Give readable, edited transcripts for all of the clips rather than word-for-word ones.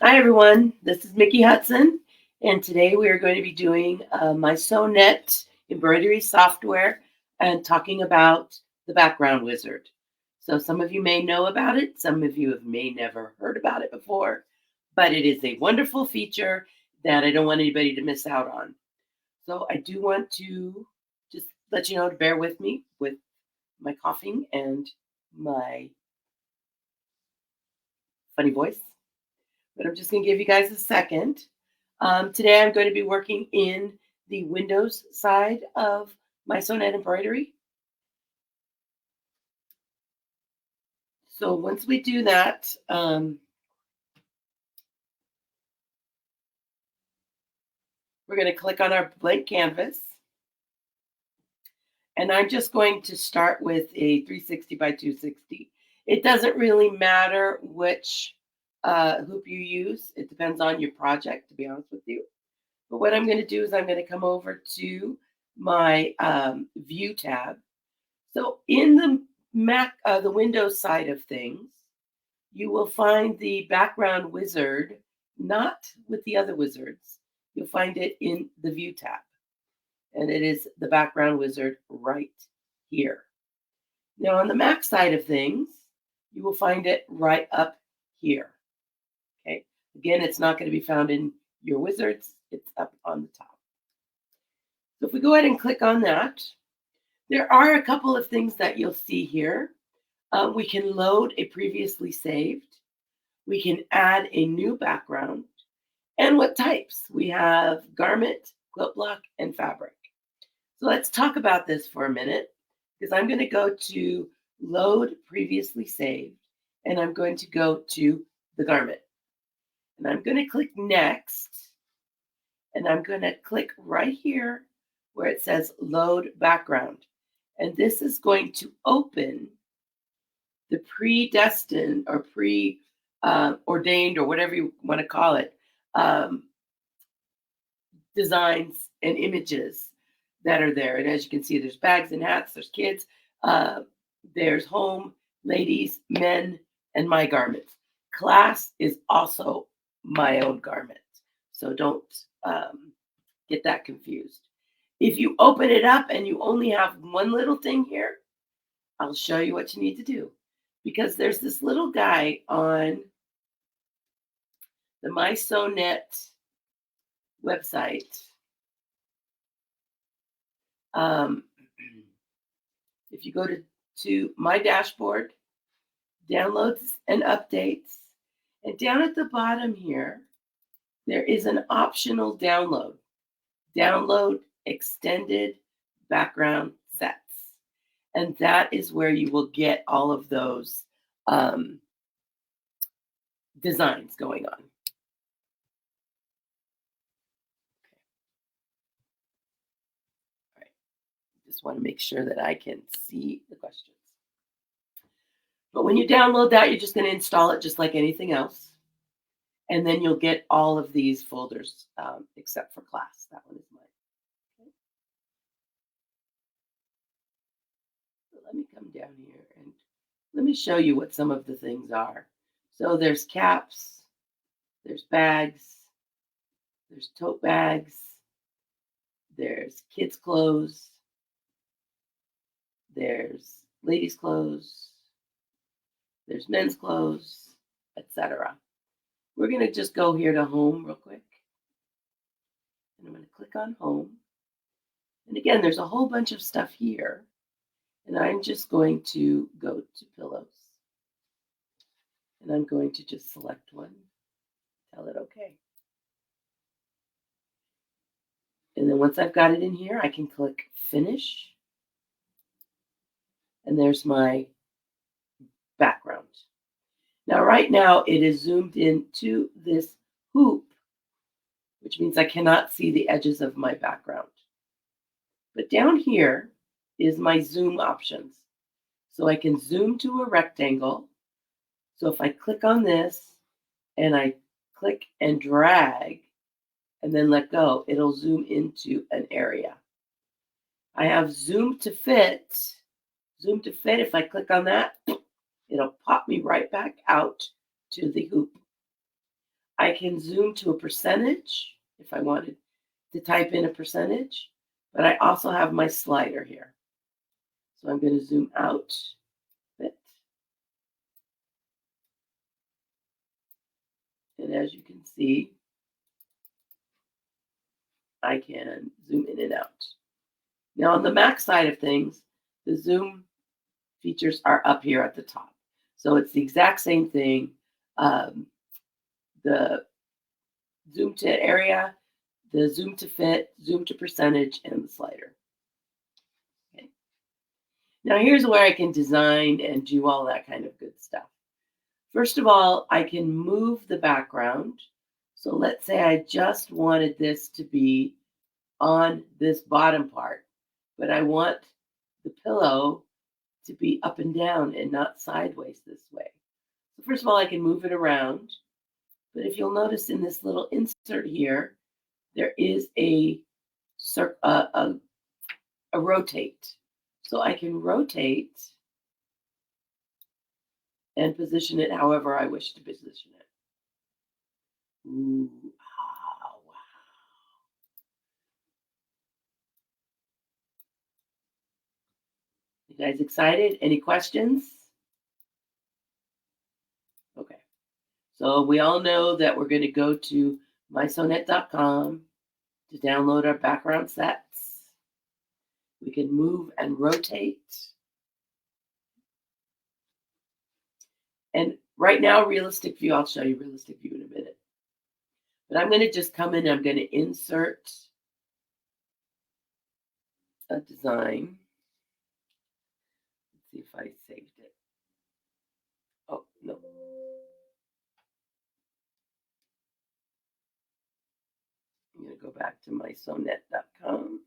Hi everyone, this is Mickey Hudson, and today we are going to be doing mySewnet embroidery software and talking about the background wizard. So some of you may know about it, some of you have may never heard about it before, but it is a wonderful feature that I don't want anybody to miss out on. So I do want to just let you know to bear with me with my coughing and my funny voice. But I'm just going to give you guys a second. Today I'm going to be working in the Windows side of mySewnet embroidery. So once we do that, we're going to click on our blank canvas. And I'm just going to start with a 360 by 260. It doesn't really matter which hoop you use. It depends on your project, to be honest with you. But what I'm going to do is I'm going to come over to my View tab. So in the the Windows side of things, you will find the background wizard, not with the other wizards. You'll find it in the View tab. And it is the background wizard right here. Now on the Mac side of things, you will find it right up here. Okay. Again, it's not going to be found in your wizards. It's up on the top. So if we go ahead and click on that, there are a couple of things that you'll see here. We can load a previously saved. We can add a new background. And what types? We have garment, quilt block, and fabric. So let's talk about this for a minute, because I'm going to go to load previously saved, and I'm going to go to the garment. And I'm going to click next, and I'm going to click right here where it says load background. And this is going to open the predestined or pre-ordained or whatever you want to call it, designs and images that are there. And as you can see, there's bags and hats, there's kids, there's home, ladies, men, and my garments. Class is also my own garment. So don't get that confused. If you open it up and you only have one little thing here, I'll show you what you need to do. Because there's this little guy on the mySewnet website. If you go to my dashboard, downloads and updates, and down at the bottom here, there is an optional download. Download extended background sets. And that is where you will get all of those designs going on. Just want to make sure that I can see the questions. But when you download that, you're just going to install it just like anything else. And then you'll get all of these folders except for class. That one is mine. Okay. So let me come down here and let me show you what some of the things are. So there's caps, there's bags, there's tote bags, there's kids' clothes, there's ladies' clothes, there's men's clothes, etc. We're going to just go here to home real quick. And I'm going to click on home. And again, there's a whole bunch of stuff here. And I'm just going to go to pillows. And I'm going to just select one, tell it okay. And then once I've got it in here, I can click finish. And there's my background. Now, right now, it is zoomed into this hoop, which means I cannot see the edges of my background. But down here is my zoom options. So I can zoom to a rectangle. So if I click on this and I click and drag and then let go, it'll zoom into an area. I have zoom to fit. Zoom to fit, if I click on that, it'll pop me right back out to the hoop. I can zoom to a percentage if I wanted to type in a percentage, but I also have my slider here. So I'm going to zoom out a bit. And as you can see, I can zoom in and out. Now on the Mac side of things, the zoom features are up here at the top. So it's the exact same thing. The zoom to area, the zoom to fit, zoom to percentage, and the slider. Okay. Now here's where I can design and do all that kind of good stuff. First of all, I can move the background. So let's say I just wanted this to be on this bottom part, but I want the pillow to be up and down and not sideways this way. So first of all, I can move it around. But if you'll notice in this little insert here, there is a rotate. So I can rotate and position it however I wish to position it. Ooh, wow. You guys excited? Any questions? Okay. So we all know that we're going to go to mySewnet.com to download our background sets. We can move and rotate. And right now, realistic view, I'll show you realistic view in a minute. But I'm going to just come in, I'm going to insert a design. Let's see if I saved it. Oh, no. I'm going to go back to mySewnet.com.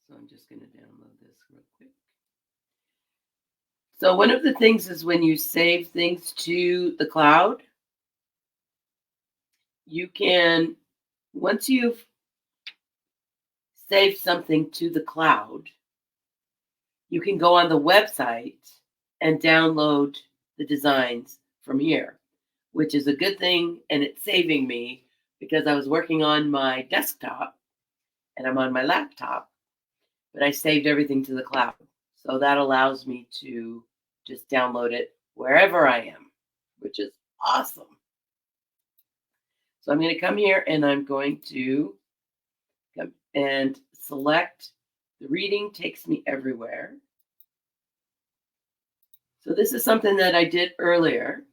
So I'm just going to download this real quick. So one of the things is when you save things to the cloud, you can, once you've saved something to the cloud, you can go on the website and download the designs from here, which is a good thing, and it's saving me because I was working on my desktop and I'm on my laptop, but I saved everything to the cloud. So that allows me to just download it wherever I am, which is awesome. So I'm going to come here and I'm going to come and select the reading takes me everywhere. So this is something that I did earlier.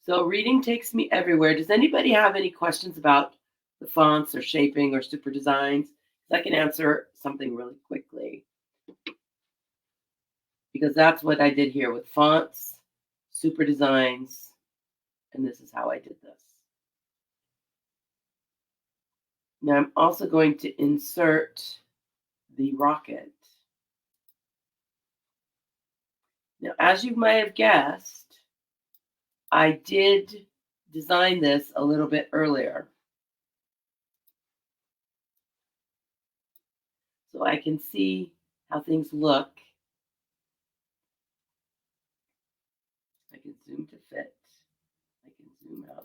So reading takes me everywhere. Does anybody have any questions about the fonts or shaping or super designs? I can answer something really quickly, because that's what I did here with fonts, super designs, and this is how I did this. Now I'm also going to insert the rocket. Now, as you might have guessed, I did design this a little bit earlier. So I can see how things look. I can zoom to fit. I can zoom out.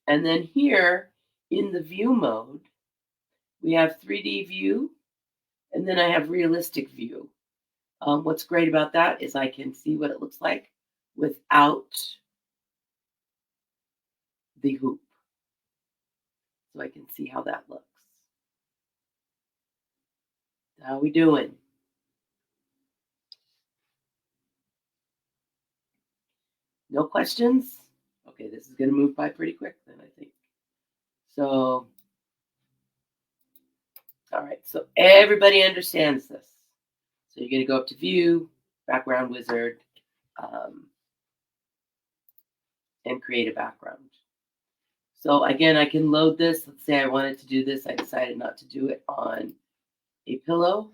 And then here in the view mode, we have 3D view, and then I have realistic view. What's great about that is I can see what it looks like without the hoop. So I can see how that looks. How we doing? No questions? Okay, this is going to move by pretty quick then, I think. So, all right, so everybody understands this. So you're going to go up to View, Background Wizard, and create a background. So again, I can load this. Let's say I wanted to do this. I decided not to do it on a pillow.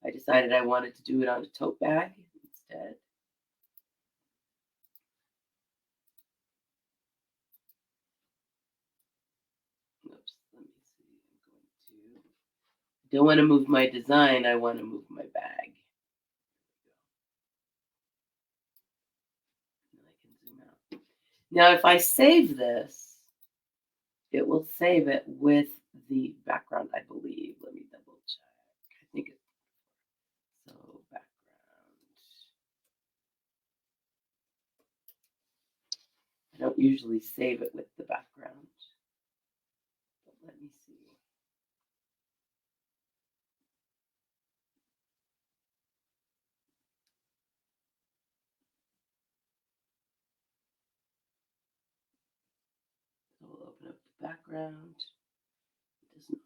I decided I wanted to do it on a tote bag instead. don't want to move my design. I want to move my bag. And I can zoom out. Now, if I save this, it will save it with the background, I believe. Let me double check. I think it's so background. I don't usually save it with the background. But let me see. So we'll open up the background. It does not.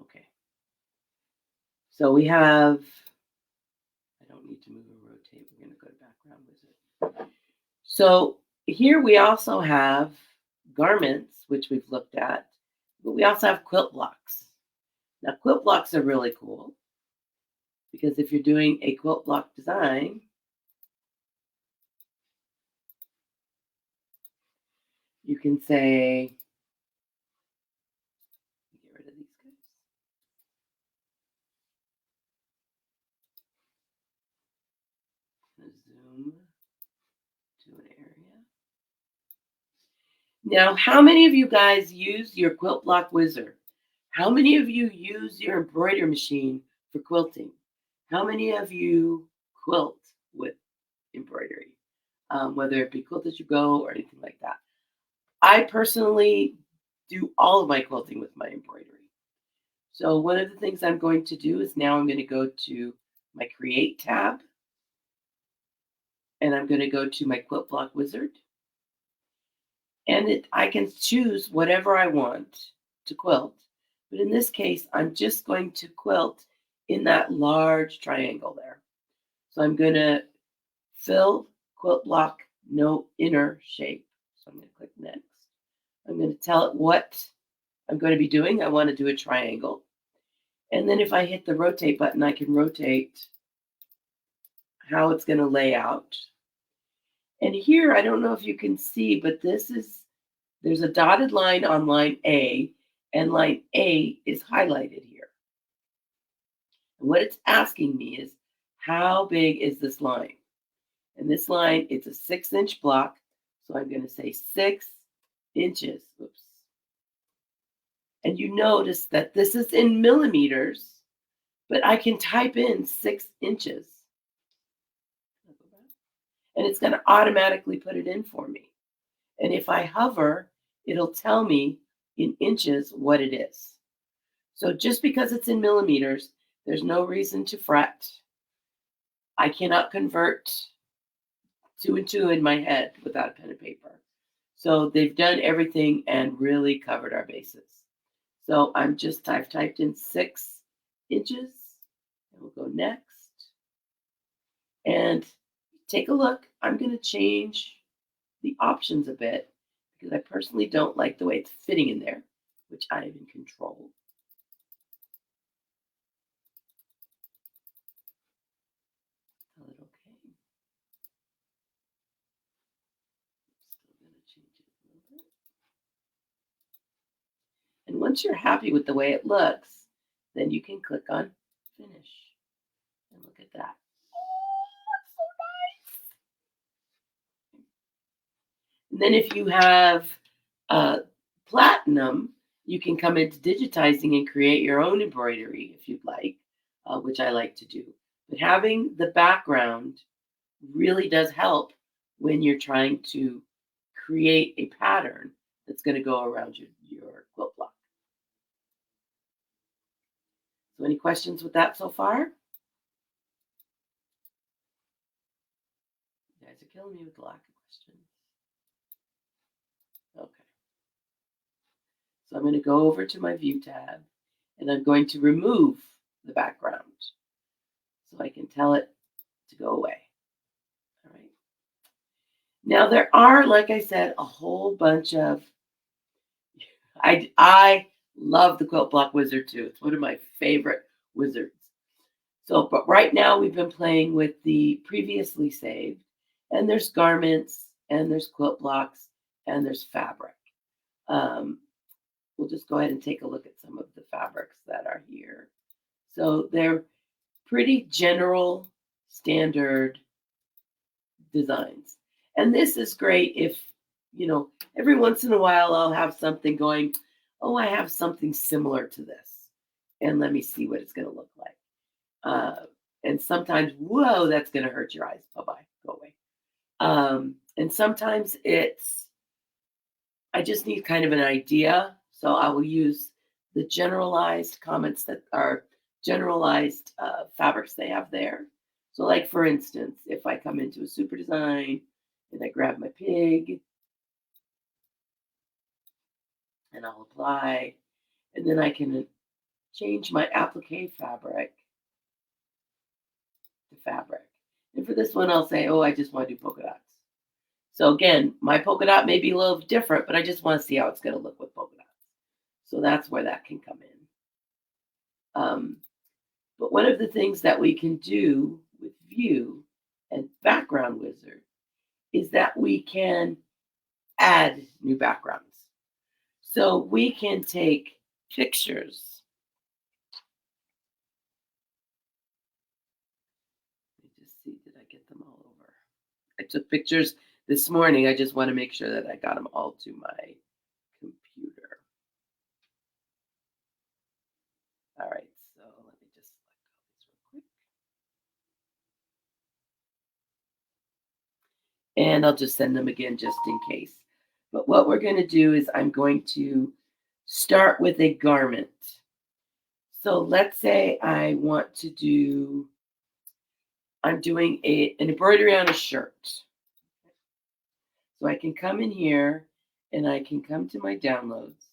Okay. So we have, I don't need to move or rotate. We're going to go to background wizard. So here we also have garments, which we've looked at, but we also have quilt blocks. Now, quilt blocks are really cool because if you're doing a quilt block design, you can say, get rid of these guys. Zoom to an area. Now, how many of you guys use your quilt block wizard? How many of you use your embroidery machine for quilting? How many of you quilt with embroidery, whether it be Quilt As You Go or anything like that? I personally do all of my quilting with my embroidery. So one of the things I'm going to do is now I'm going to go to my Create tab, and I'm going to go to my Quilt Block Wizard, and I can choose whatever I want to quilt. But in this case, I'm just going to quilt in that large triangle there. So I'm going to fill quilt block no inner shape. So I'm going to click next. I'm going to tell it what I'm going to be doing. I want to do a triangle. And then if I hit the rotate button, I can rotate how it's going to lay out. And here, I don't know if you can see, but there's a dotted line on line A, and line A is highlighted here. And what it's asking me is, how big is this line? And this line, it's a 6-inch block, so I'm going to say 6 inches. Oops. And you notice that this is in millimeters, but I can type in 6 inches. And it's going to automatically put it in for me. And if I hover, it'll tell me in inches what it is. So just because it's in millimeters, there's no reason to fret. I cannot convert 2 and 2 in my head without a pen and paper. So they've done everything and really covered our bases. So I've typed in 6 inches, and we'll go next. And take a look. I'm going to change the options a bit because I personally don't like the way it's fitting in there, which I am in control. Tell it okay. Still going to change it a little bit. And once you're happy with the way it looks, then you can click on finish. And look at that. And then if you have platinum, you can come into digitizing and create your own embroidery if you'd like, which I like to do. But having the background really does help when you're trying to create a pattern that's going to go around your quilt block. So any questions with that so far? You guys are killing me with the lack of questions. Okay. So I'm going to go over to my View tab, and I'm going to remove the background so I can tell it to go away. All right. Now there are, like I said, a whole bunch of, I Love the Quilt Block Wizard too. It's one of my favorite wizards. So, but right now we've been playing with the previously saved, and there's garments, and there's quilt blocks, and there's fabric. Um, we'll just go ahead and take a look at some of the fabrics that are here. So they're pretty general, standard designs. And this is great if, every once in a while I'll have something going, oh, I have something similar to this. And let me see what it's going to look like. And sometimes, whoa, that's going to hurt your eyes. Bye-bye. Go away. And sometimes I just need kind of an idea. So I will use the generalized comments that are generalized fabrics they have there. So like, for instance, if I come into a super design and I grab my pig and I'll apply, and then I can change my applique fabric to fabric. And for this one, I'll say, oh, I just want to do polka dots. So again, my polka dot may be a little different, but I just want to see how it's going to look with polka dots. So that's where that can come in. But one of the things that we can do with View and Background Wizard is that we can add new backgrounds. So we can take pictures. Let me just see, did I get them all over? I took pictures this morning. I just want to make sure that I got them all to my computer. All right, so let me just select all these real quick. And I'll just send them again just in case. But what we're going to do is I'm going to start with a garment. So let's say I want to do, I'm doing an embroidery on a shirt. So I can come in here and I can come to my downloads.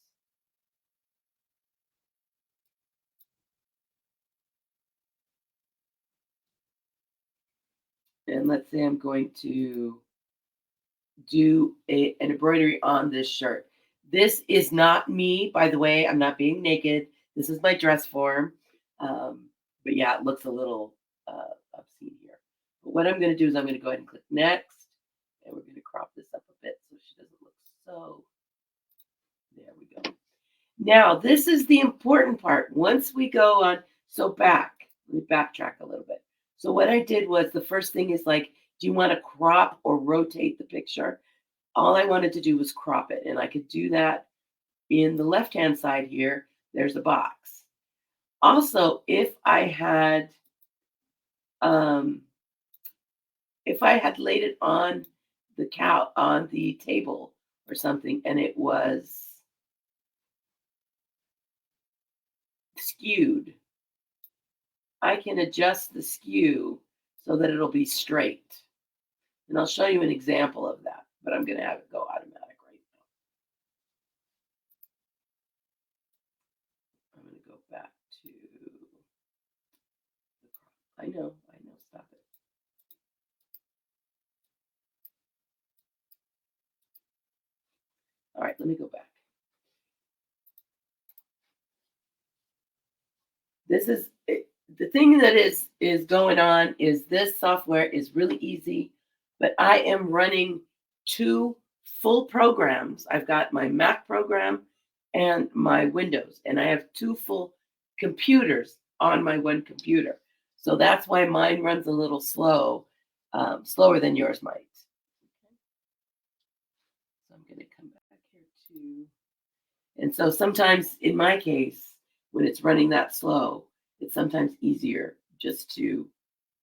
And let's say I'm going to do an embroidery on this shirt. This is not me, by the way. I'm not being naked. This is my dress form. But yeah, it looks a little obscene here. But what I'm going to do is I'm going to go ahead and click next. And we're going to crop this up a bit so she doesn't look so. There we go. Now, this is the important part. Once we go on, so let me backtrack a little bit. So what I did was, the first thing is like, do you want to crop or rotate the picture? All I wanted to do was crop it. And I could do that in the left-hand side here. There's a box. Also, if I had laid it on the table or something, and it was skewed, I can adjust the skew so that it'll be straight. And I'll show you an example of that, but I'm going to have it go automatic right now. I'm going to go back to I know, stop it. All right, let me go back. This is the thing that is going on is this software is really easy, but I am running two full programs. I've got my Mac program and my Windows, and I have two full computers on my one computer. So that's why mine runs a little slow, slower than yours might. Okay. So I'm going to come back here too. And so sometimes in my case, when it's running that slow, it's sometimes easier just to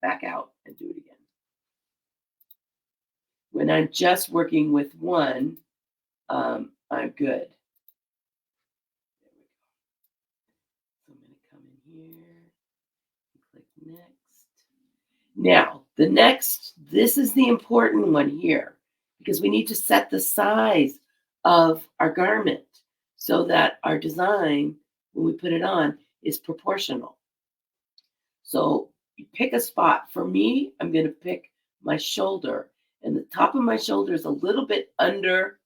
back out and do it again. When I'm just working with one, I'm good. There we go. So I'm going to come in here and click next. Now, this is the important one here, because we need to set the size of our garment so that our design, when we put it on, is proportional. So you pick a spot. For me, I'm going to pick my shoulder, and the top of my shoulder is a little bit under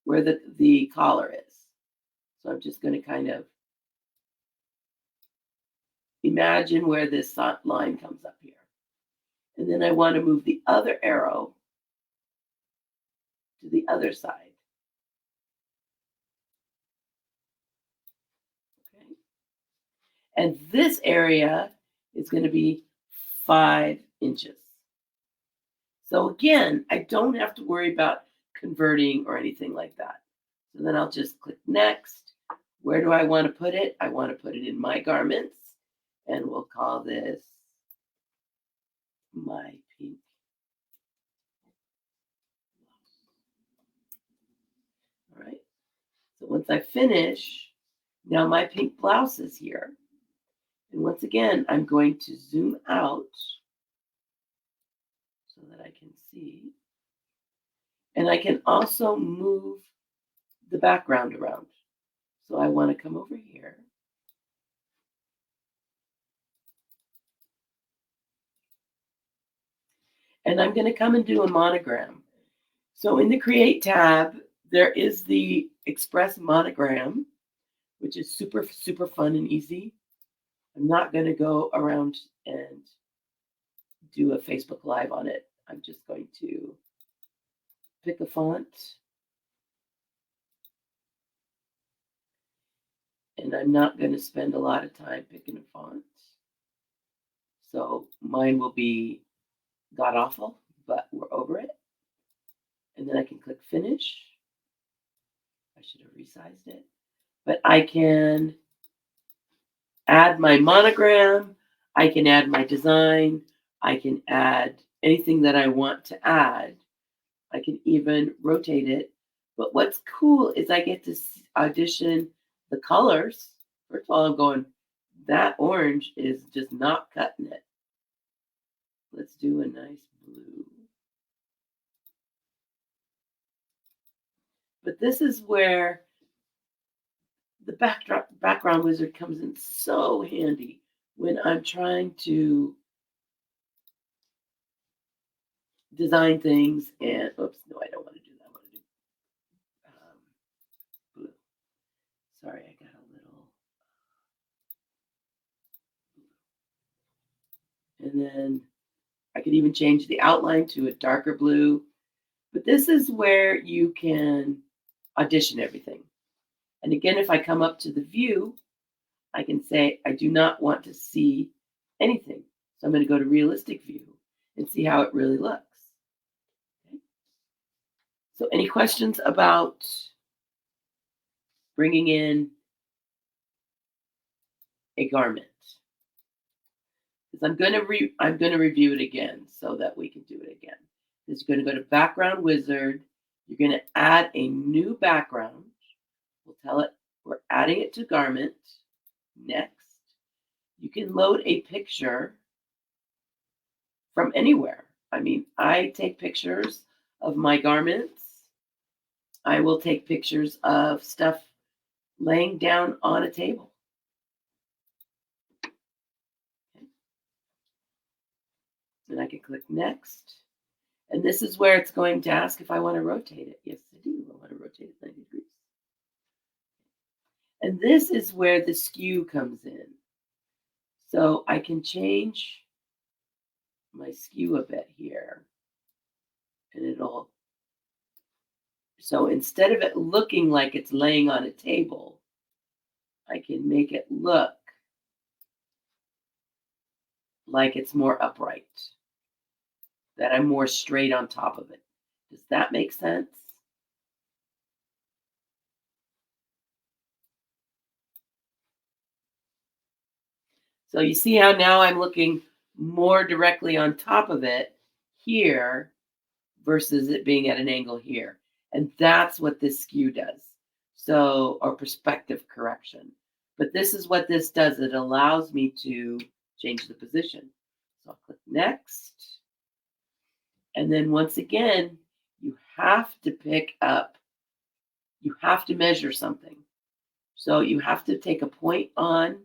where the collar is. So I'm just going to kind of imagine where this line comes up here. And then I want to move the other arrow to the other side. Okay. And this area is going to be 5 inches. So again, I don't have to worry about converting or anything like that. So then I'll just click next. Where do I want to put it? I want to put it in my garments, and we'll call this my pink. All right. So once I finish, now my pink blouse is here. And once again, I'm going to zoom out so that I can see. And I can also move the background around. So I want to come over here. And I'm going to come and do a monogram. So in the Create tab, there is the Express Monogram, which is super, super fun and easy. I'm not going to go around and do a Facebook Live on it. I'm just going to pick a font. And I'm not going to spend a lot of time picking a font. So mine will be god awful, but we're over it. And then I can click finish. I should have resized it. But I can add my monogram. I can add my design. I can add anything that I want to add. I can even rotate it. But what's cool is I get to audition the colors. First of all, I'm going, that orange is just not cutting it. Let's do a nice blue. But this is where the background wizard comes in so handy when I'm trying to design things. And oops, no, I don't want to do that. I want to do blue. Sorry, I got a little. And then I could even change the outline to a darker blue. But this is where you can audition everything. And again, if I come up to the view, I can say, I do not want to see anything. So I'm going to go to realistic view and see how it really looks. Okay. So any questions about bringing in a garment? Because I'm going to review it again so that we can do it again. Because you're going to go to Background Wizard. You're going to add a new background. We'll tell it we're adding it to garment. Next. You can load a picture from anywhere. I mean, I take pictures of my garments. I will take pictures of stuff laying down on a table. Okay. And I can click next. And this is where it's going to ask if I want to rotate it. Yes, I do. I want to rotate it 90 degrees. And this is where the skew comes in. So I can change my skew a bit here. And it'll, so instead of it looking like it's laying on a table, I can make it look like it's more upright, that I'm more straight on top of it. Does that make sense? So you see how now I'm looking more directly on top of it here versus it being at an angle here. And that's what this skew does. So, or perspective correction. But this is what this does. It allows me to change the position. So I'll click next. And then once again, you have to pick up, you have to measure something. So you have to take a point on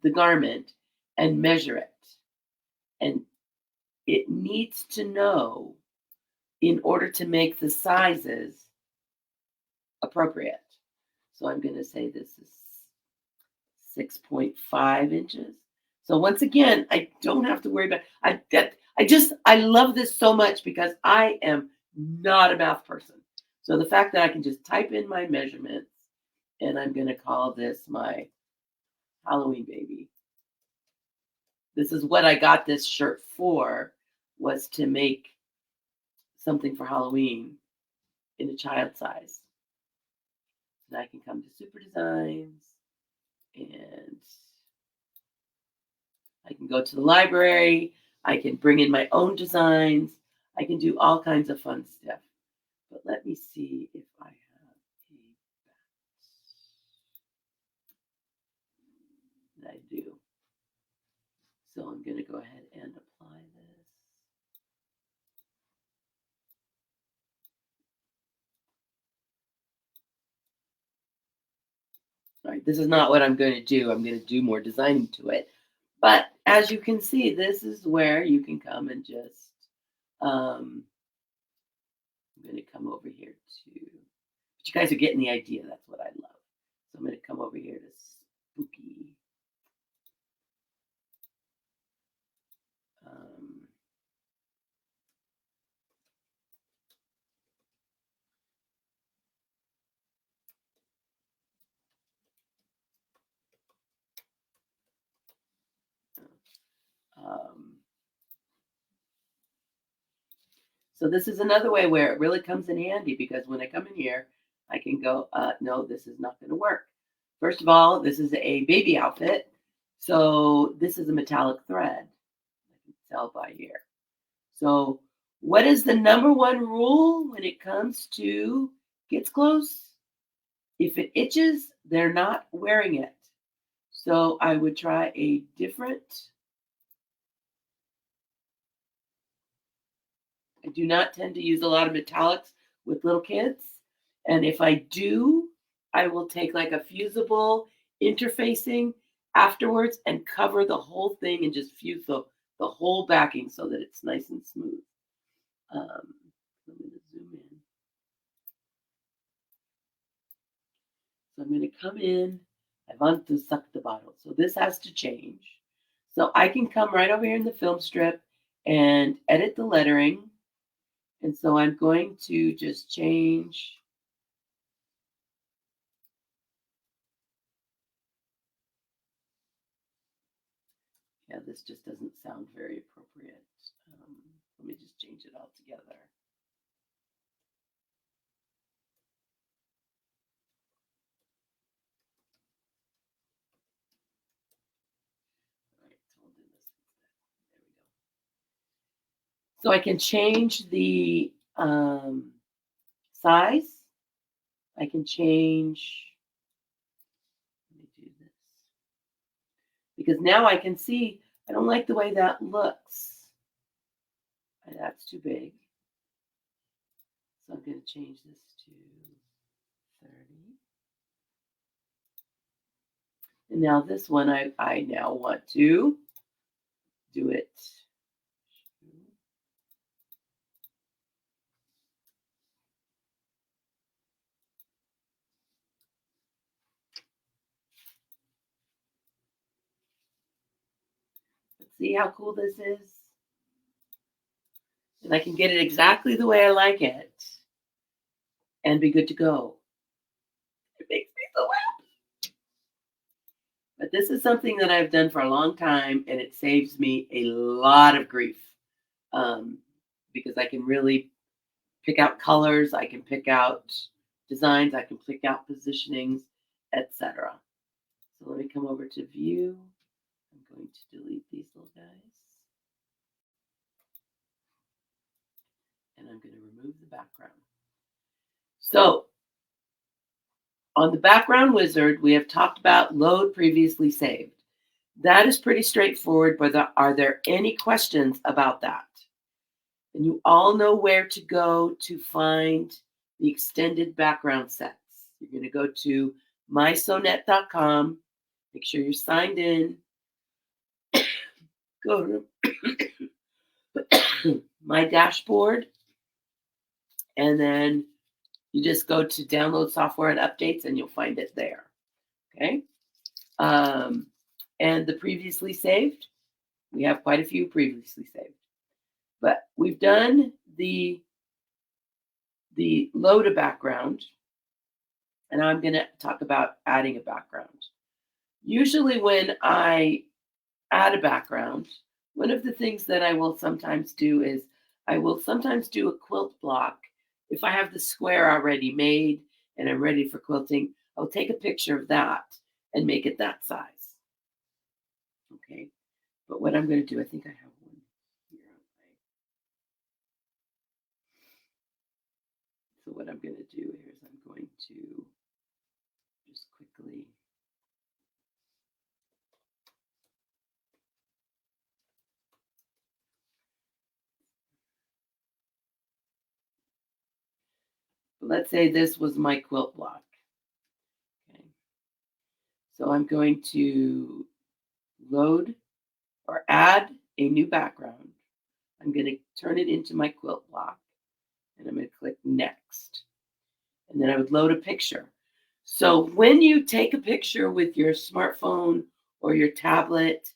the garment and measure it. And it needs to know, in order to make the sizes appropriate. So I'm going to say this is 6.5 inches. So once again, I don't have to worry about I love this so much because I am not a math person. So the fact that I can just type in my measurements, and I'm going to call this my Halloween baby. This is what I got this shirt for, was to make something for Halloween in a child size. And I can come to Super Designs, and I can go to the library. I can bring in my own designs. I can do all kinds of fun stuff. But let me see if I have a I do. So I'm going to go ahead and apply this. All right, this is not what I'm going to do. I'm going to do more designing to it. But as you can see, this is where you can come and just, I'm going to come over here to, but you guys are getting the idea. That's what I love. So I'm going to come over here to spooky. So this is another way where it really comes in handy, because when I come in here, I can go, no, this is not going to work. First of all, this is a baby outfit. So this is a metallic thread. I can tell by here. So what is the number one rule when it comes to kids' clothes? If it itches, they're not wearing it. So I would try a different. I do not tend to use a lot of metallics with little kids. And if I do, I will take like a fusible interfacing afterwards and cover the whole thing and just fuse the whole backing so that it's nice and smooth. I'm going to zoom in. So I'm going to come in. I want to suck the bottle. So this has to change. So I can come right over here in the film strip and edit the lettering. And so I'm going to just change. Yeah, this just doesn't sound very appropriate. Let me just change it all together. All right, so we'll do this instead. There we go. So I can change the size. I can change. Let me do this. Because now I can see, I don't like the way that looks. That's too big. So I'm going to change this to 30. And now this one, I now want to do it. Let's see how cool this is. And I can get it exactly the way I like it and be good to go. It makes me so happy. But this is something that I've done for a long time, and it saves me a lot of grief, because I can really pick out colors, I can pick out designs, I can pick out positionings, etc. So let me come over to view. I'm going to delete these little guys. And I'm going to remove the background. So on the background wizard, we have talked about load previously saved. That is pretty straightforward, but are there any questions about that? And you all know where to go to find the extended background sets. You're going to go to mySewnet.com. Make sure you're signed in. Go to my dashboard. And then You just go to download software and updates and you'll find it there. Okay. And the previously saved, we have quite a few previously saved. But we've done the load a background, and I'm going to talk about adding a background. Usually when I add a background, one of the things that I will sometimes do is I will sometimes do a quilt block. If I have the square already made and I'm ready for quilting, I'll take a picture of that and make it that size. Okay, but what I'm going to do, I think I have one here. So what I'm going to do here is I'm going to just quickly let's say this was my quilt block. Okay. So I'm going to load or add a new background. I'm going to turn it into my quilt block, and I'm going to click next. And then I would load a picture. So when you take a picture with your smartphone or your tablet,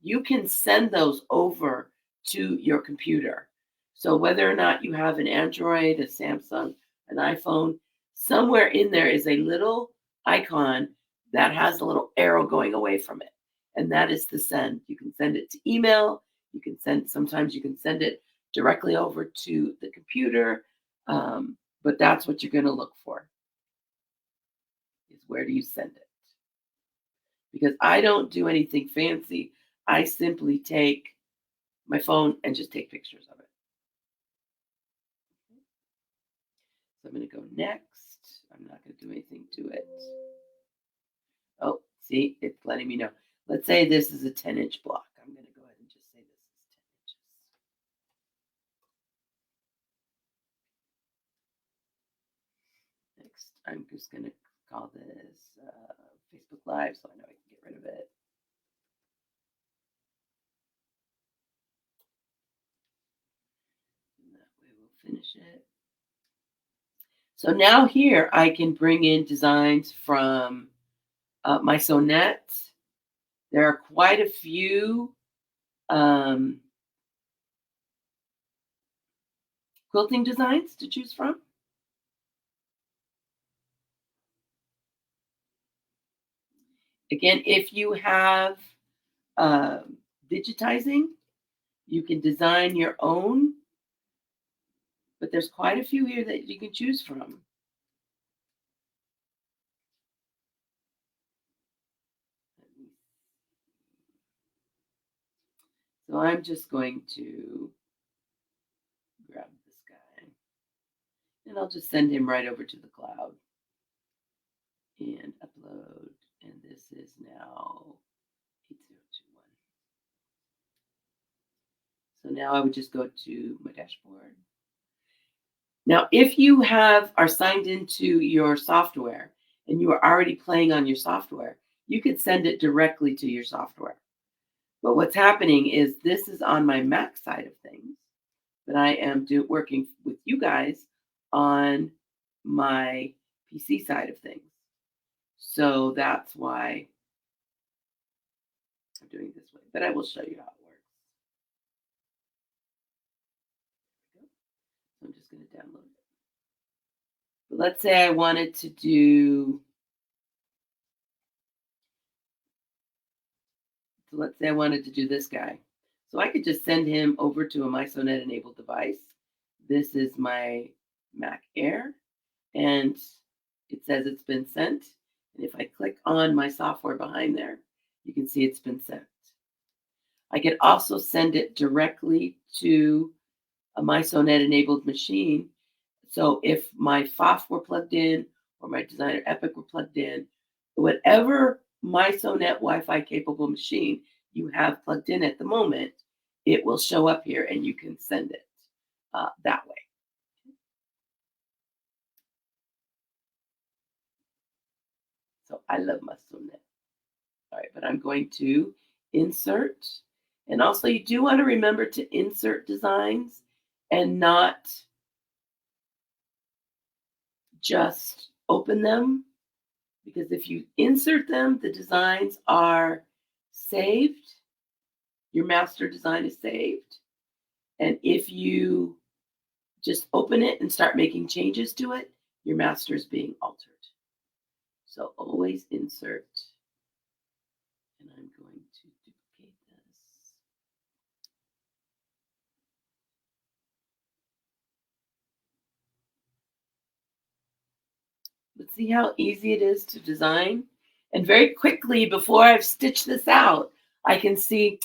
you can send those over to your computer. So whether or not you have an Android, a Samsung, an iPhone, somewhere in there is a little icon that has a little arrow going away from it. And that is to send. You can send it to email. You can send, sometimes you can send it directly over to the computer. But that's what you're going to look for, is where do you send it? Because I don't do anything fancy. I simply take my phone and just take pictures of it. So I'm going to go next. I'm not going to do anything to it. Oh, see, it's letting me know. Let's say this is a 10-inch block. I'm going to go ahead and just say this is 10 inches. Next, I'm just going to call this Facebook Live so I know I can get rid of it. And that way we'll finish it. So now here I can bring in designs from mySewnet. There are quite a few quilting designs to choose from. Again, if you have digitizing, you can design your own, but there's quite a few here that you can choose from. So I'm just going to grab this guy, and I'll just send him right over to the cloud and upload. And this is now 8021. So now I would just go to my dashboard. Now, if you are signed into your software and you are already playing on your software, you could send it directly to your software. But what's happening is this is on my Mac side of things, but I am working with you guys on my PC side of things. So that's why I'm doing it this way, but I will show you how it works. So I'm just going to download it. But let's say I wanted to do, this guy. So I could just send him over to a mySewnet enabled device. This is my Mac Air, and it says it's been sent. And if I click on my software behind there, you can see it's been sent. I could also send it directly to a mySewnet enabled machine. So if my FOF were plugged in or my Designer Epic were plugged in, whatever mySewnet Wi-Fi capable machine you have plugged in at the moment, it will show up here and you can send it that way. So I love mySewnet. All right, but I'm going to insert. And also you do want to remember to insert designs and not just open them, because if you insert them, the designs are saved. Your master design is saved. And if you just open it and start making changes to it, your master is being altered. So always insert. And I'm going to duplicate this. Let's see how easy it is to design. And very quickly, before I've stitched this out, I can see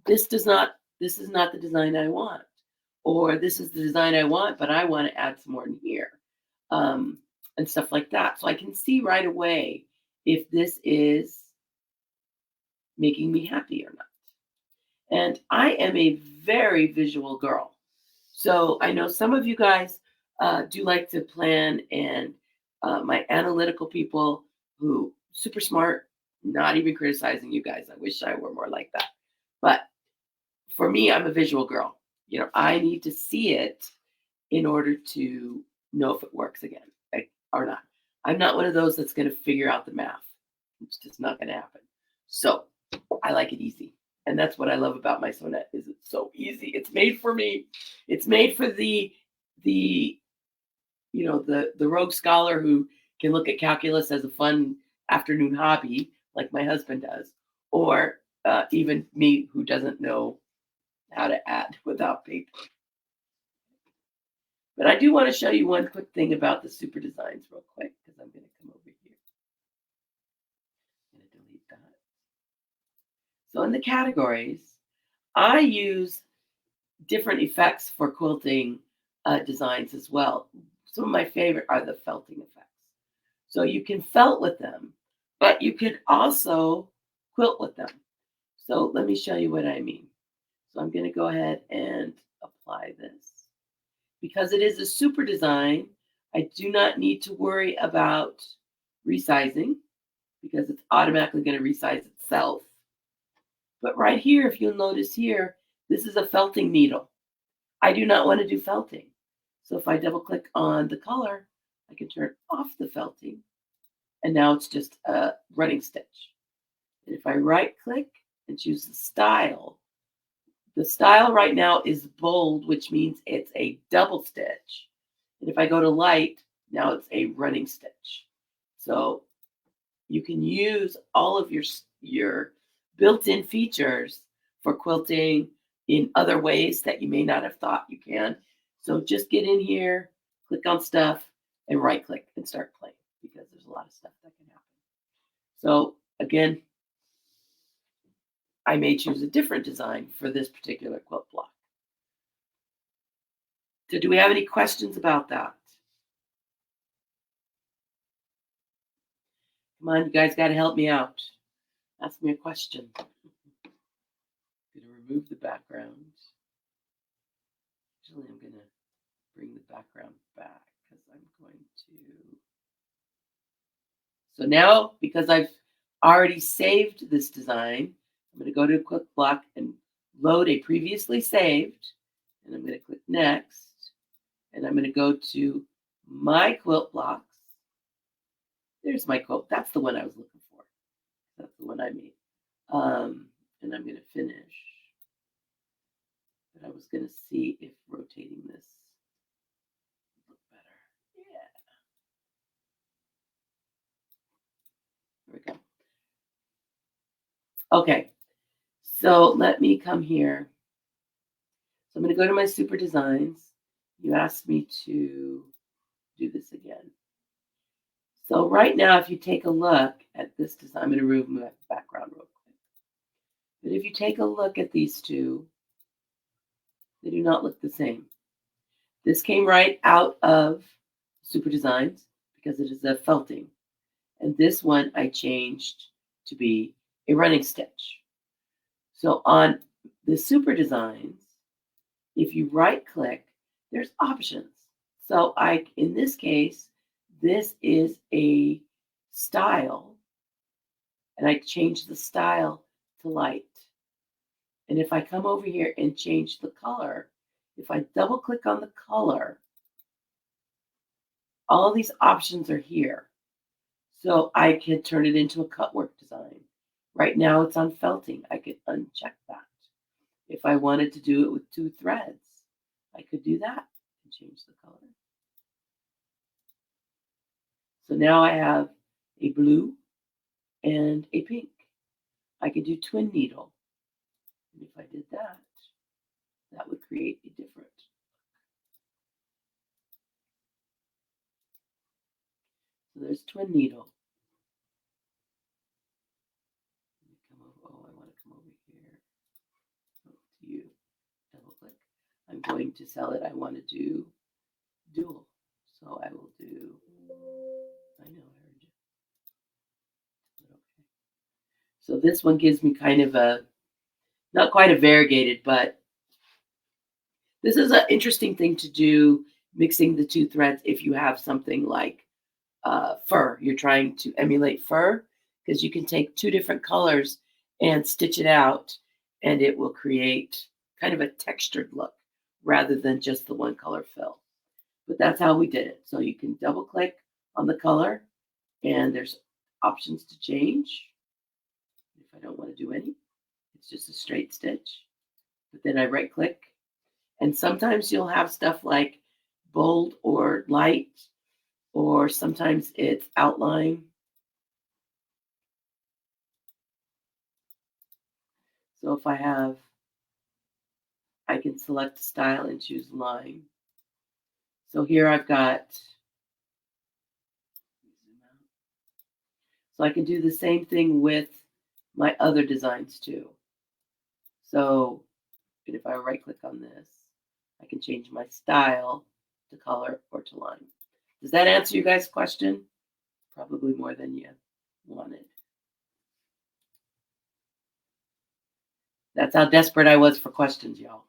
this is not the design I want. Or this is the design I want, but I want to add some more in here. And stuff like that. So I can see right away if this is making me happy or not. And I am a very visual girl. So I know some of you guys do like to plan, and my analytical people who super smart, not even criticizing you guys. I wish I were more like that. But for me, I'm a visual girl. You know, I need to see it in order to know if it works again or not. I'm not one of those that's going to figure out the math. It's just not going to happen. So I like it easy. And that's what I love about mySewnet, is it's so easy. It's made for me. It's made for the rogue scholar who can look at calculus as a fun afternoon hobby, like my husband does, or even me, who doesn't know how to add without paper. But I do want to show you one quick thing about the super designs real quick, because I'm going to come over here. I'm going to delete that. So in the categories, I use different effects for quilting designs as well. Some of my favorite are the felting effects. So you can felt with them, but you can also quilt with them. So let me show you what I mean. So I'm going to go ahead and apply this. Because it is a super design, I do not need to worry about resizing, because it's automatically going to resize itself. But right here, if you'll notice here, this is a felting needle. I do not want to do felting. So if I double click on the color, I can turn off the felting. And now it's just a running stitch. And if I right click and choose the style right now is bold, which means it's a double stitch. And if I go to light, now it's a running stitch. So you can use all of your built-in features for quilting in other ways that you may not have thought you can. So just get in here, click on stuff, and right click and start playing, because there's a lot of stuff that can happen. So again, I may choose a different design for this particular quilt block. So do we have any questions about that? Come on, you guys got to help me out. Ask me a question. I'm going to remove the background. Actually, I'm going to bring the background back, because I'm going to. So now, because I've already saved this design, I'm going to go to a quilt block and load a previously saved. And I'm going to click next. And I'm going to go to my quilt blocks. There's my quilt. That's the one I was looking for. That's the one I made. And I'm going to finish. But I was going to see if rotating this would look better. Yeah. There we go. Okay. So let me come here. So I'm going to go to my super designs. You asked me to do this again. So right now, if you take a look at this design, I'm going to remove my background real quick. But if you take a look at these two, they do not look the same. This came right out of Super Designs because it is a felting. And this one I changed to be a running stitch. So on the Super Designs, if you right click, there's options. So in this case, this is a style, and I change the style to light. And if I come over here and change the color, if I double click on the color, All these options are here. So I can turn it into a cutwork design. Right now it's on felting. I could uncheck that. If I wanted to do it with 2 threads, I could do that and change the color. So now I have a blue and a pink. I could do twin needle. And if I did that, that would create a different. So there's twin needle. Oh, I want to come over here. To you. Double click. I'm going to sell it. I want to do dual. So I will do. I know I heard you. Okay. So this one gives me kind of a, not quite a variegated, but this is an interesting thing to do, mixing the 2 threads if you have something like fur. You're trying to emulate fur, because you can take 2 different colors and stitch it out, and it will create kind of a textured look rather than just the one color fill. But that's how we did it. So you can double click on the color, and there's options to change. If I don't want to do any, it's just a straight stitch. But then I right click, and sometimes you'll have stuff like bold or light, or sometimes it's outline. So if I can select style and choose line. So here I've got, so I can do the same thing with my other designs too. So if I right click on this, I can change my style to color or to line. Does that answer you guys' question? Probably more than you wanted. That's how desperate I was for questions, y'all.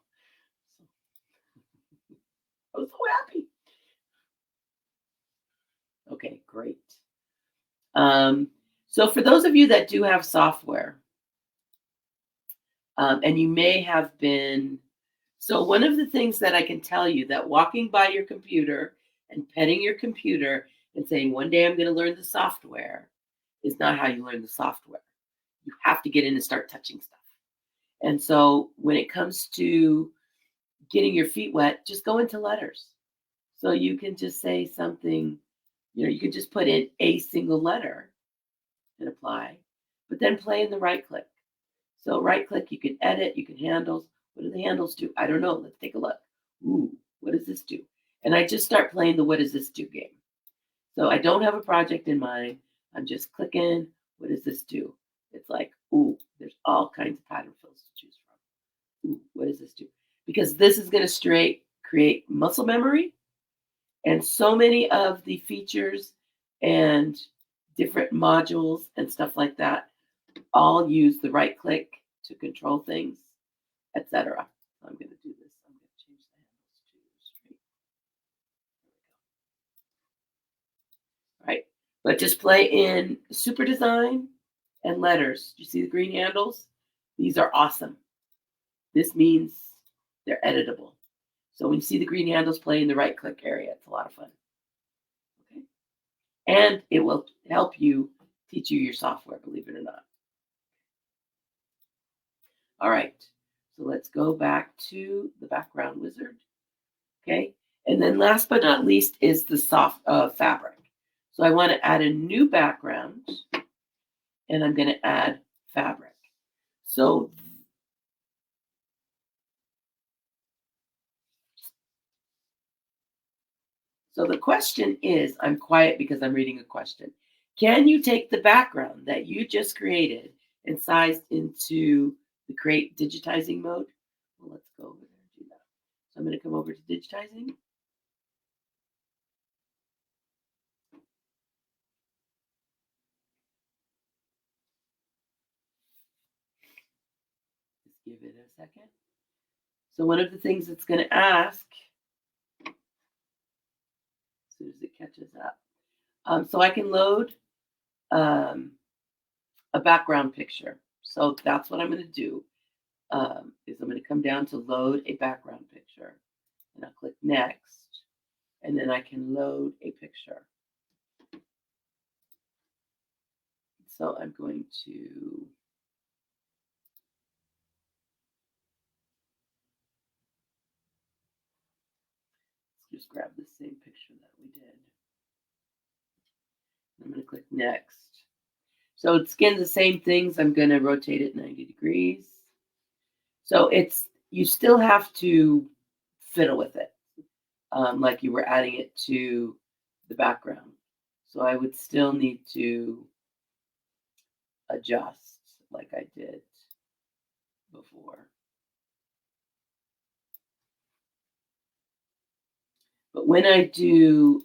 I was so happy. Okay, great. So for those of you that do have software, and you may have been, so one of the things that I can tell you, that walking by your computer and petting your computer and saying, one day I'm going to learn the software, is not how you learn the software. You have to get in and start touching stuff. And so when it comes to getting your feet wet, just go into letters. So you can just say something, you can just put in a single letter and apply, but then play in the right click. So right click, you can edit, you can handles. What do the handles do? I don't know. Let's take a look. Ooh, what does this do? And I just start playing the what does this do game. So I don't have a project in mind. I'm just clicking, what does this do? It's like, ooh, there's all kinds of pattern fills to choose from. Ooh, what does this do? Because this is going to create muscle memory, and so many of the features and different modules and stuff like that all use the right click to control things, etc. So I'm going to do this. I'm going to change the handles to straight. All right, but just play in super design and letters. You see the green handles? These are awesome. This means they're editable. So when you see the green handles, play in the right click area. It's a lot of fun. Okay, and it will help you teach you your software, believe it or not. All right, so let's go back to the background wizard. Okay, and then last but not least is the soft fabric. So I want to add a new background, and I'm going to add fabric. So the question is, I'm quiet because I'm reading a question. Can you take the background that you just created and size into the create digitizing mode? Well, let's go over there and do that. So I'm going to come over to digitizing. Just give it a second. So one of the things it's going to ask, as soon as it catches up, so I can load a background picture. So that's what I'm going to do. Is I'm going to come down to load a background picture, and I'll click next, and then I can load a picture. So I'm going to just grab the same picture that we did. I'm going to click next. So it's again the same things. I'm going to rotate it 90 degrees. So you still have to fiddle with it, like you were adding it to the background. So I would still need to adjust like I did before. But when I do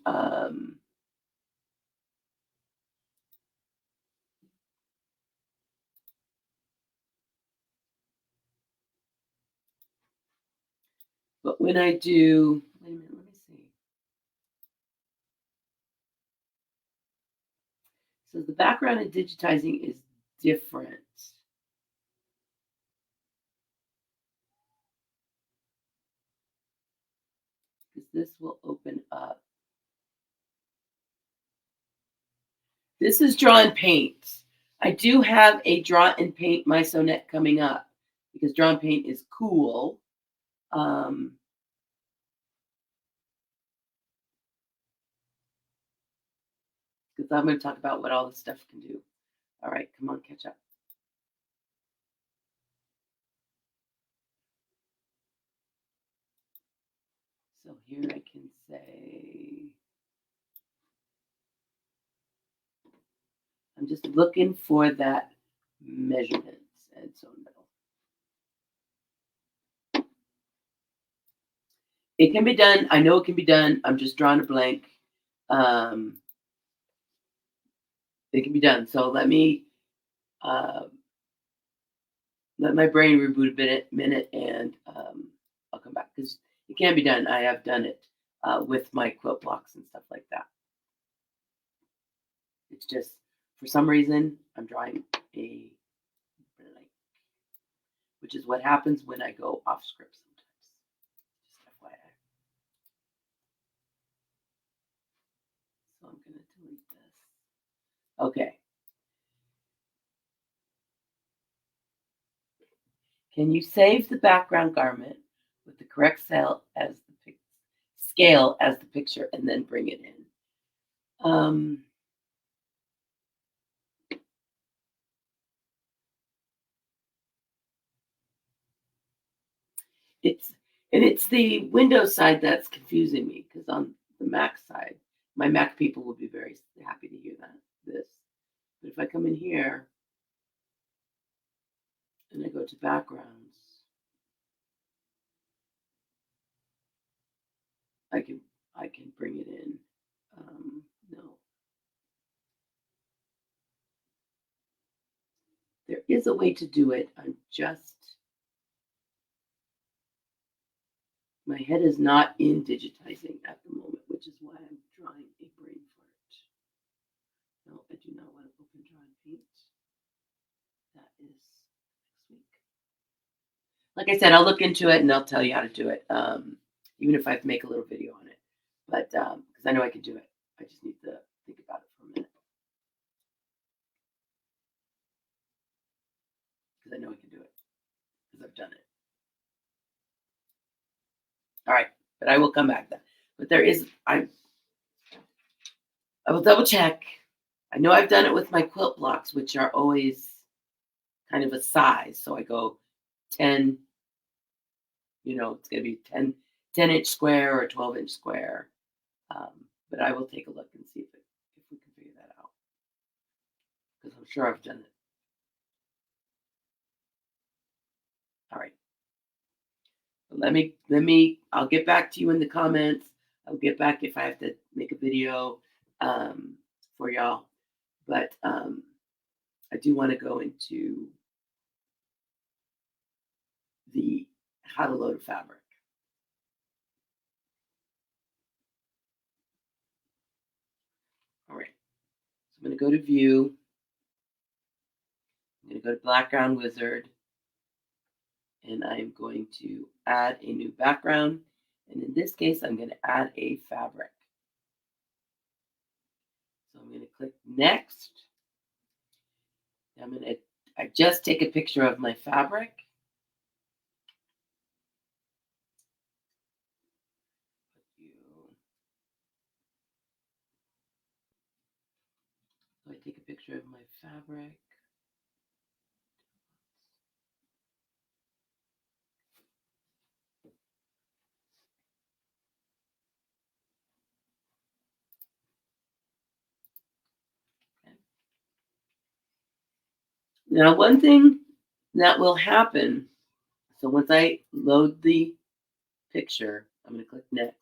wait a minute, let me see. So the background in digitizing is different. Because this will open up. This is Draw and Paint. I do have a Draw and Paint mySewnet coming up because Draw and Paint is cool. Because I'm going to talk about what all this stuff can do. All right, come on, catch up. So here I can say, I'm just looking for that measurements and so no. It can be done. I know it can be done. I'm just drawing a blank. It can be done. So let me let my brain reboot a minute and I'll come back because it can be done. I have done it with my quilt blocks and stuff like that. It's just for some reason I'm drawing a blank, which is what happens when I go off script sometimes. Just FYI. So I'm going to delete this. Okay. Can you save the background garment with the correct scale as the picture and then bring it in? It's the Windows side that's confusing me because on the Mac side, my Mac people will be very happy to hear this. But if I come in here and I go to backgrounds, I can bring it in. No, there is a way to do it. My head is not in digitizing at the moment, which is why I'm drawing a brain fart. No, I do not want to open Draw and Paint. That is next week. Like I said, I'll look into it and I'll tell you how to do it, even if I have to make a little video on it. But because I know I can do it, I just need to think about it for a minute. Because I know I can do it because I've done it. All right, but I will come back then. But I will double check. I know I've done it with my quilt blocks, which are always kind of a size. So I go 10, it's going to be 10-inch square or 12-inch square. But I will take a look and see if we can figure that out. Because I'm sure I've done it. All right. I'll get back to you in the comments. I'll get back if I have to make a video for y'all. But I do want to go into the how to load a fabric. All right. So I'm going to go to View. I'm going to go to Background Wizard. And I'm going to add a new background. And in this case, I'm going to add a fabric. So I'm going to click next. I just take a picture of my fabric. So I take a picture of my fabric. Okay. Now, one thing that will happen, so once I load the picture, I'm going to click next.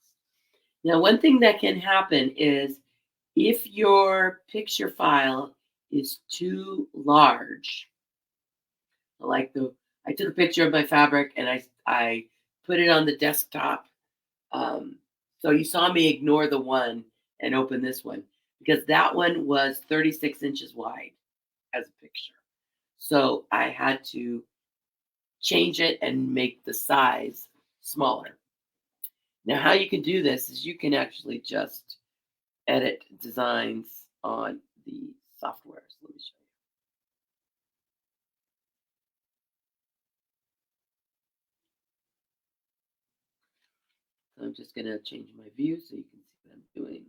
Now, one thing that can happen is if your picture file is too large, like I took a picture of my fabric and I put it on the desktop. So you saw me ignore the one and open this one because that one was 36 inches wide as a picture. So I had to change it and make the size smaller. Now, how you can do this is you can actually just edit designs on the software. So let me show you. So I'm just going to change my view so you can see what I'm doing.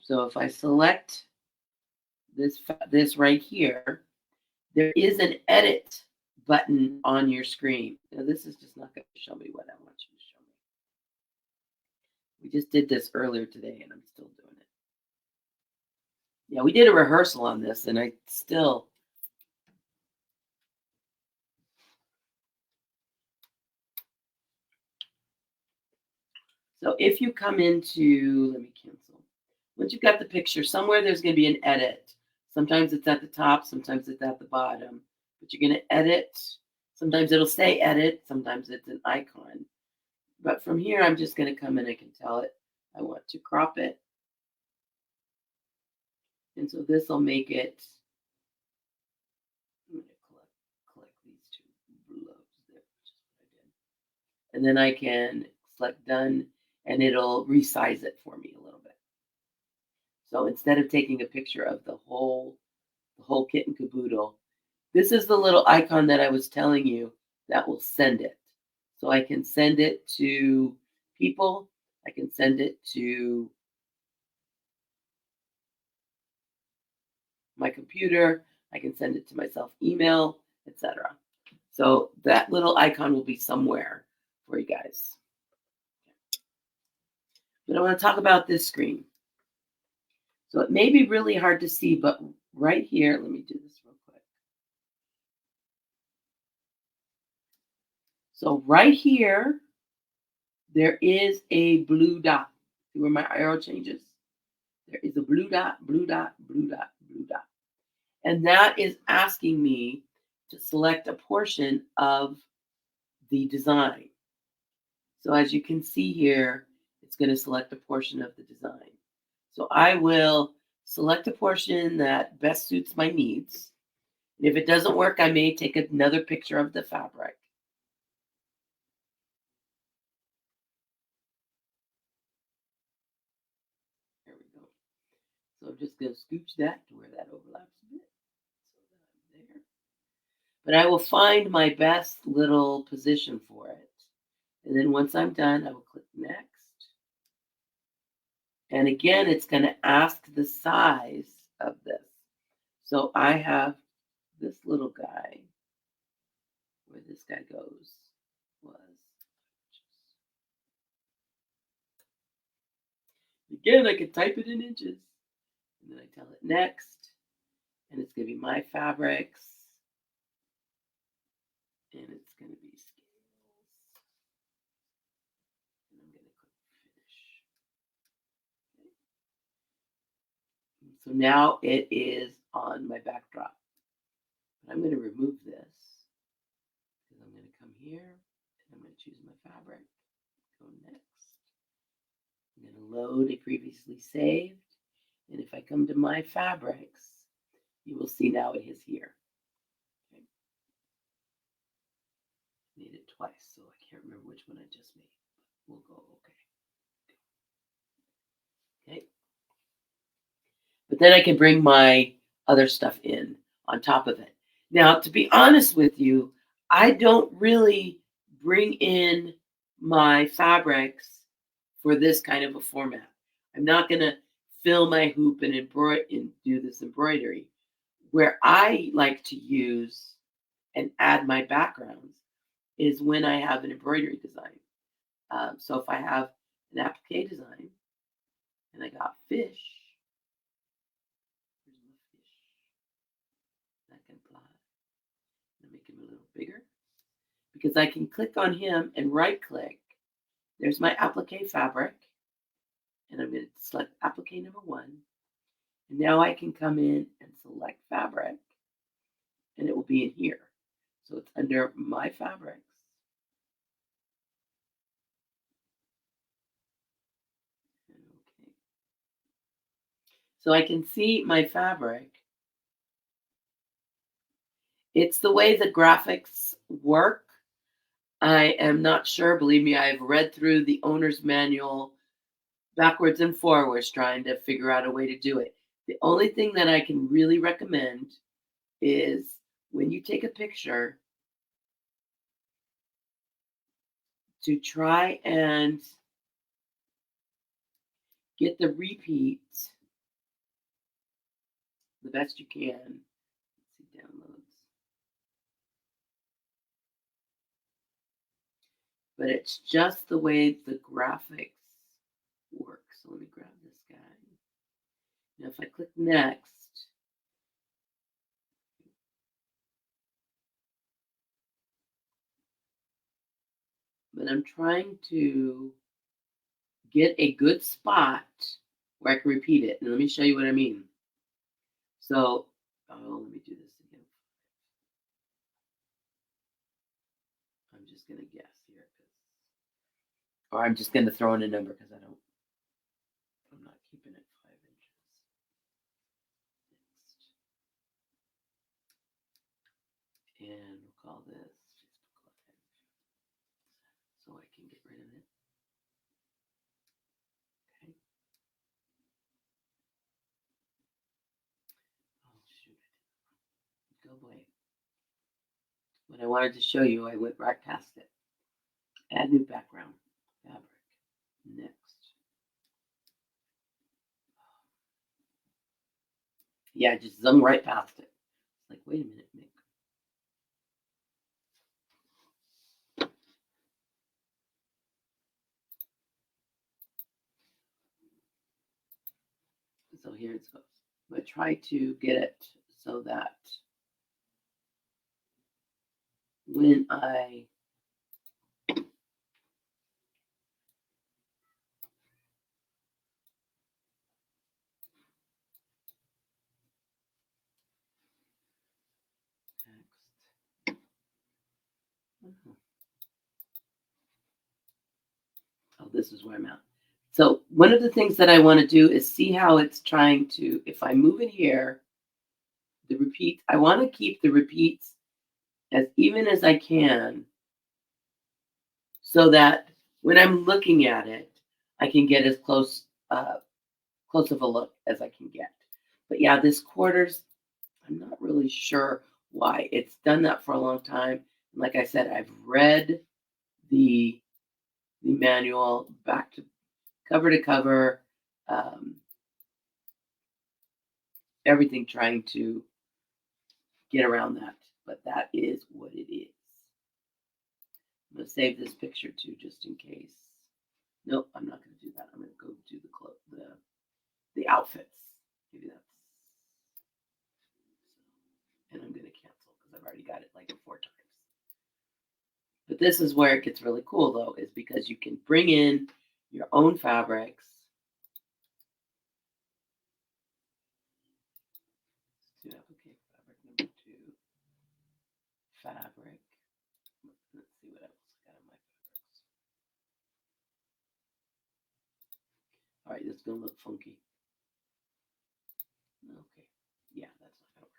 So if I select this right here, there is an edit button on your screen. Now this is just not going to show me what I want you to show me. We just did this earlier today and I'm still doing it. Yeah, we did a rehearsal on this and I still. So if you come into, let me cancel. Once you've got the picture, somewhere there's going to be an edit. Sometimes it's at the top, sometimes it's at the bottom. But you're going to edit. Sometimes it'll say edit, sometimes it's an icon. But from here, I'm just going to come in. I can tell it I want to crop it. And so this will make it. I'm going to click these two blows there, which is what I did. And then I can select done, and it'll resize it for me a little bit. So instead of taking a picture of the whole kit and caboodle, this is the little icon that I was telling you that will send it. So I can send it to people. I can send it to my computer. I can send it to myself, email, etc. So that little icon will be somewhere for you guys. But I want to talk about this screen. So it may be really hard to see, but right here, let me do this real quick. So right here, there is a blue dot. See where my arrow changes? There is a blue dot, blue dot, blue dot, blue dot. And that is asking me to select a portion of the design. So as you can see here, it's going to select a portion of the design. So I will select a portion that best suits my needs. And if it doesn't work, I may take another picture of the fabric. There we go. So I'm just going to scooch that to where that overlaps a bit. So that I'm there. But I will find my best little position for it. And then once I'm done, I will click next. And again, it's going to ask the size of this. So I have this little guy, where this guy goes, was. Again, I can type it in inches. And then I tell it next. And it's going to be my fabrics. And it's going to be scales. And I'm going to click finish. Okay. So now it is on my backdrop. But I'm going to remove this. Because I'm going to come here. And I'm going to choose my fabric. Go next. I'm going to load a previously saved. And if I come to my fabrics, you will see now it is here. made it twice, so I can't remember which one I just made. We'll go okay. Okay. But then I can bring my other stuff in on top of it. Now, to be honest with you, I don't really bring in my fabrics for this kind of a format. I'm not going to fill my hoop and do this embroidery. Where I like to use and add my backgrounds is when I have an embroidery design. So if I have an applique design and I got fish, where's my fish? I can apply. I'm make him a little bigger because I can click on him and right click. There's my applique fabric, and I'm going to select applique number 1. And now I can come in and select fabric, and it will be in here. So it's under my fabrics. Okay. So I can see my fabric. It's the way the graphics work. I am not sure. Believe me, I've read through the owner's manual backwards and forwards trying to figure out a way to do it. The only thing that I can really recommend is when you take a picture to try and get the repeat the best you can. Let's see, downloads. But it's just the way the graphics work. So let me grab this guy. Now if I click next, but I'm trying to get a good spot where I can repeat it. And let me show you what I mean. So, let me do this again. I'm just going to guess here. Or I'm just going to throw in a number because I'm not keeping it 5 inches. Next. And we'll call this just 5 so I can get rid of it. Okay. Oh, shoot. Go away. What I wanted to show you, I went right past it. Add new background. Fabric. Next. Yeah, I just zoomed right past it. It's like, wait a minute, Mick. So here it goes. But try to get it so that when I oh, this is where I'm at. So one of the things that I want to do is see how it's trying to, if I move it here, the repeat, I want to keep the repeats as even as I can so that when I'm looking at it, I can get as close of a look as I can get. But yeah, this quarters, I'm not really sure why. It's done that for a long time. And like I said, I've read the manual back to cover, everything trying to get around that. But that is what it is. I'm going to save this picture too, just in case. Nope, I'm not going to do that. I'm going to go do the outfits. Maybe that's. And I'm going to cancel because I've already got it like 4 times. But this is where it gets really cool, though, is because you can bring in your own fabrics. Okay, fabric number 2. Fabric. Let's see what else I got on my fabrics. All right, this is going to look funky. Okay. Yeah, that's not going to work.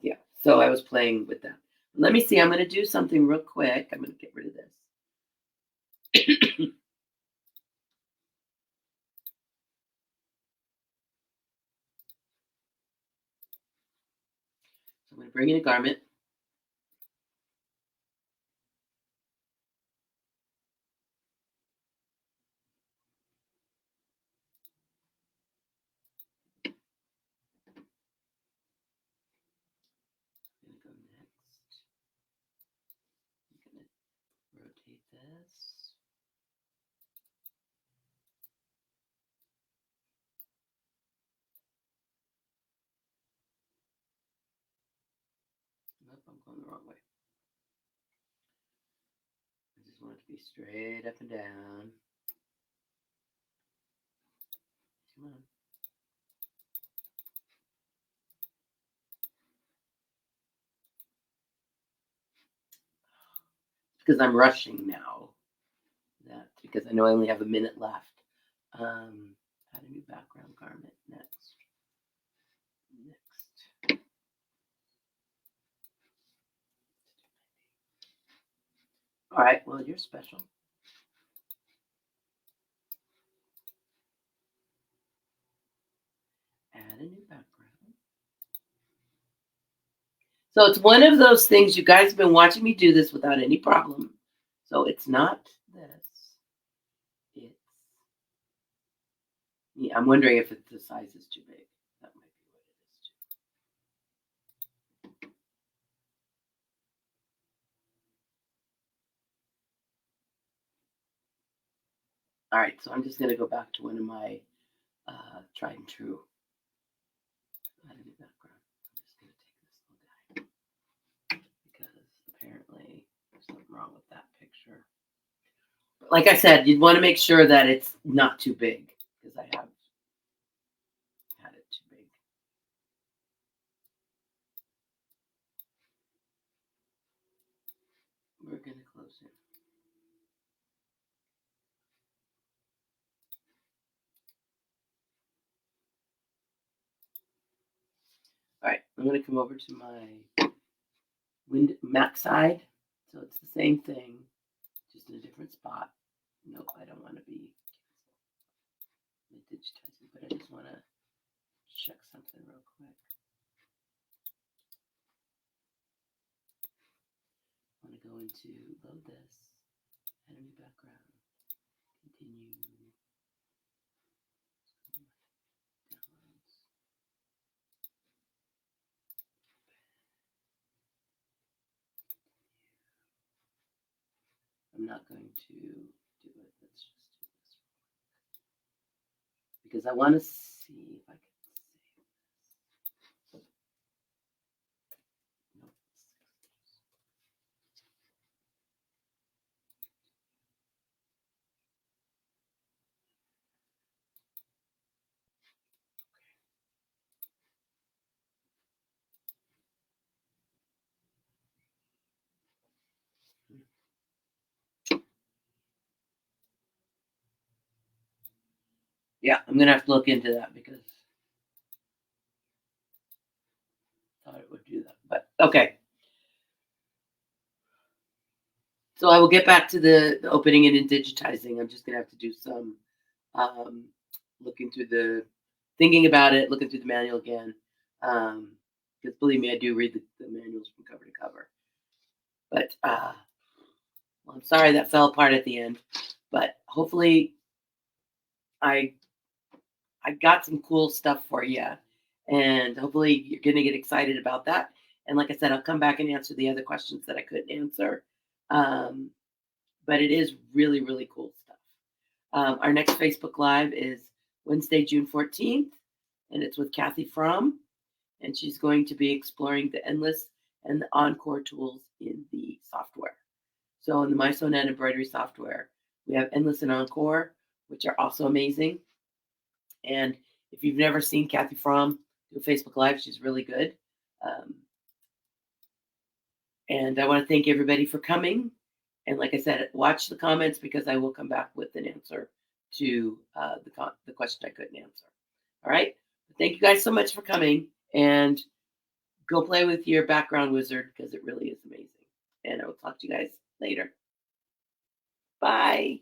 Yeah, so I was playing with that. Let me see. I'm going to do something real quick. I'm going to get rid of this. So I'm going to bring in a garment. I'm going to go next. I'm going to rotate this. Nope, I'm going the wrong way. I just want it to be straight up and down. Come on. Because I'm rushing now. That's because I know I only have a minute left. Add a new background garment next. All right, well, you're special. Add a new background. So it's one of those things, you guys have been watching me do this without any problem. So it's not this. It's, yeah, I'm wondering if the size is too big. That might be what it is too. All right, so I'm just going to go back to one of my tried and true. Add a new background. I'm just going to take this little guy because apparently there's something wrong with that picture. But like I said, you'd want to make sure that it's not too big because I have had it too big. We're going to close it. All right, I'm going to come over to my Mac side. So it's the same thing, just in a different spot. Nope, I don't want to be digitizing, but I just want to check something real quick. I want to go into load this, add a new background, continue. I'm not going to do it. Let's just do this because I want to see if I can save this. Nope. Yeah, I'm gonna have to look into that because I thought it would do that. But okay. So I will get back to the opening and in digitizing. I'm just gonna have to do some looking through thinking about it, looking through the manual again. Because believe me, I do read the manuals from cover to cover. But well, I'm sorry that fell apart at the end. But hopefully, I got some cool stuff for you, and hopefully you're gonna get excited about that. And like I said, I'll come back and answer the other questions that I couldn't answer. Um, but it is really, really cool stuff. Our next Facebook Live is Wednesday, June 14th, and it's with Kathy Fromm, and she's going to be exploring the endless and the encore tools in the software. So in the mySewnet embroidery software, we have endless and encore, which are also amazing. And if you've never seen Kathy Fromm do a Facebook Live, she's really good. And I want to thank everybody for coming. And like I said, watch the comments because I will come back with an answer to the question I couldn't answer. All right. Thank you guys so much for coming, and go play with your background wizard because it really is amazing. and I will talk to you guys later. Bye.